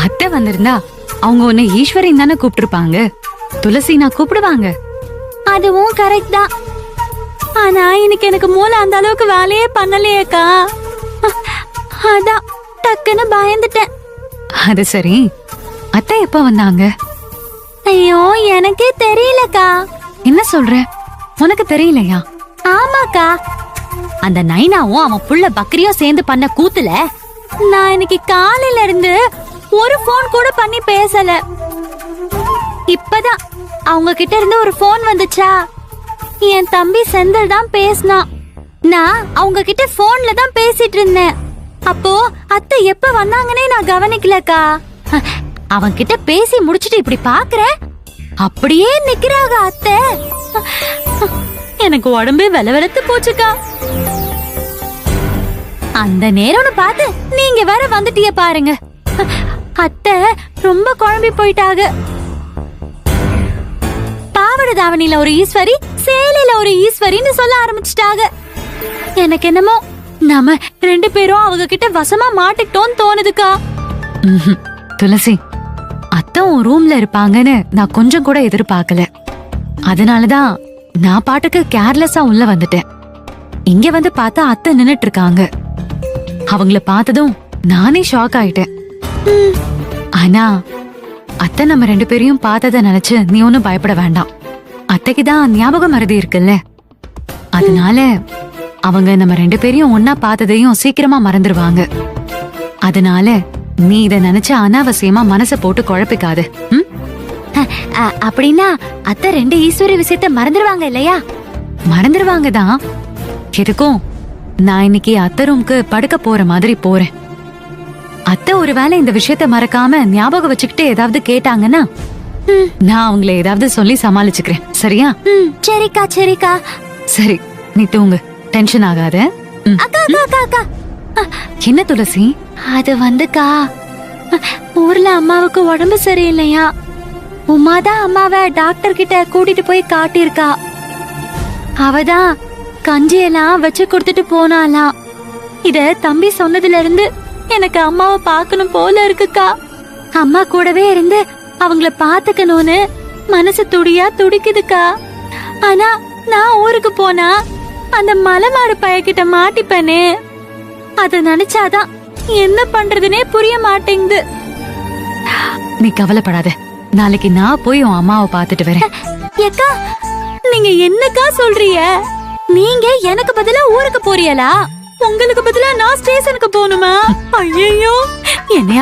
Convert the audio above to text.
அத்தை வந்திருந்தா அவங்க உன்னை ஈஸ்வரின்னு தானே கூப்பிட்டுருப்பாங்க. துளசி நான் கூப்பிடுவாங்க. அதுவும் கரெக்ட் தான். ஆனா இன்னைக்கு எனக்கு மூளை அந்த அளவுக்கு வேலையே பண்ணலையேக்கா. அதான் டக்குன்னு பயந்துட்டேன். அது சரி, அத்தை எப்ப வந்தாங்க? ஐயோ எனக்கே தெரியலக்கா. என்ன சொல்ற? உனக்கு தெரியலையா? ஆமாக்கா, அந்த நைனாவும் அவன் புள்ள பக்ரியும் சேர்ந்து பண்ண கூத்துல நான் இன்னைக்கு காலையில இருந்து ஒரு போன் கூட பண்ணி பேசல. இப்பதான் அவங்க கிட்ட இருந்து ஒரு போன் வந்துச்சா, என் தம்பி செந்தில் தான் பேசினான். நான் அவங்க கிட்ட போன்ல தான் பேசிட்டு இருந்தேன். அப்போ அத்தை எப்ப வந்தாங்கன்னே நான் கவனிக்கலக்கா. அவன் கிட்ட பேசி முடிச்சிட்டு இப்படி பாக்குறேன், அப்படியே நிக்கிறாங்க அத்தை. எனக்கு உடம்பே வெலவெலத்து போச்சுக்கா. அந்த நேரம்னு பார்த்து நீங்க வேற வந்துட்டிய பாருங்க. அத்தை ரொம்ப குழம்பி போயிட்டாங்க. பாவட தாவணியில ஒரு ஈஸ்வரி, சேலையில ஒரு ஈஸ்வரின்னு சொல்ல ஆரம்பிச்சிட்டாங்க. எனக்கு என்னமோ நாம 2 பேரும் அவங்க கிட்ட வசமா மாட்டிட்டோம்னு தோணுதுக்கா. துளசி, அத்தை உன் ரூம்ல இருப்பாங்கன்னு நான் கொஞ்சம் கூட எதிர்பார்க்கல. அதனாலதான் நான் பாட்டுக்கு கேர்லெஸ்ஸா உள்ள வந்துட்டேன். இங்க வந்து பார்த்தா அத்தை நின்னுட்டு இருக்காங்க. அவங்கள பார்த்ததும் நானே ஷாக் ஆயிட்டேன். ஆனா அத்தை நம்ம 2 பேரையும் பார்த்தத நினைச்சு நீ ஒன்னும் பயப்பட வேண்டாம். அத்தைக்குதான் ஞாபகம் மறதி இருக்குல்ல, அதனால அவங்க நம்ம 2 பேரையும் ஒன்னா பார்த்ததையும் சீக்கிரமா மறந்துடுவாங்க. அதனால நீ இத நினைச்சு அனாவசியமா மனச போட்டு குழப்பிக்காது. அப்படின்னா அத்தை 2 ஈஸ்வரி விஷயத்த மறந்துடுவாங்க இல்லையா? மறந்துடுவாங்க தான். எதுக்கும் நான் இன்னைக்கு அத்தை ரூம்க்கு படுக்க போற மாதிரி போறேன். அத்தை ஒருவேளை இந்த விஷயத்த மறக்காம ஞாபகம் வச்சுக்கிட்டு ஏதாவது கேட்டாங்கன்னா நான் அவங்கள ஏதாவது சொல்லி சமாளிச்சுக்கிறேன். சரியா? சரிக்கா சரிக்கா. சரி, நீ தூங்கு, டென்ஷன் ஆகாத. அக்கா அக்கா அக்கா. என்ன துளசி? அது வந்துக்கா, ஊர்ல அம்மாவுக்கு உடம்பு சரியில்லையா. உமாதான் அம்மாவை டாக்டர் கிட்ட கூட்டிட்டு போய் காட்டியிருக்கா. அவதான் கஞ்சியெல்லாம் வச்சு கொடுத்துட்டு போனாலாம். இத தம்பி சொன்னதுல இருந்து எனக்கு அம்மாவை பார்க்கணும் போல இருக்குக்கா. அம்மா கூடவே இருந்து அவங்கள பாத்துக்கணும்னு மனசு துடியா துடிக்குதுக்கா. ஆனா நான் ஊருக்கு போனா அந்த மலைமாடு பையகிட்ட மாட்டிப்பேனே, அத நினைச்சாதான் என்ன பண்றதுனே புரிய மாட்டேங்குது. நீ கவலைப்படாத, நாளைக்கு நான் போய் உன் அம்மாவை பாத்துட்டு வரேன். ஏக்கா, நீங்க என்னக்கா சொல்றீங்க? நீங்க எனக்கு பதிலா ஊருக்கு போறீங்களா? உங்களுக்கு பதிலா நான் ஸ்டேஷனுக்கு போகணுமா? ஐயோ, என்னையா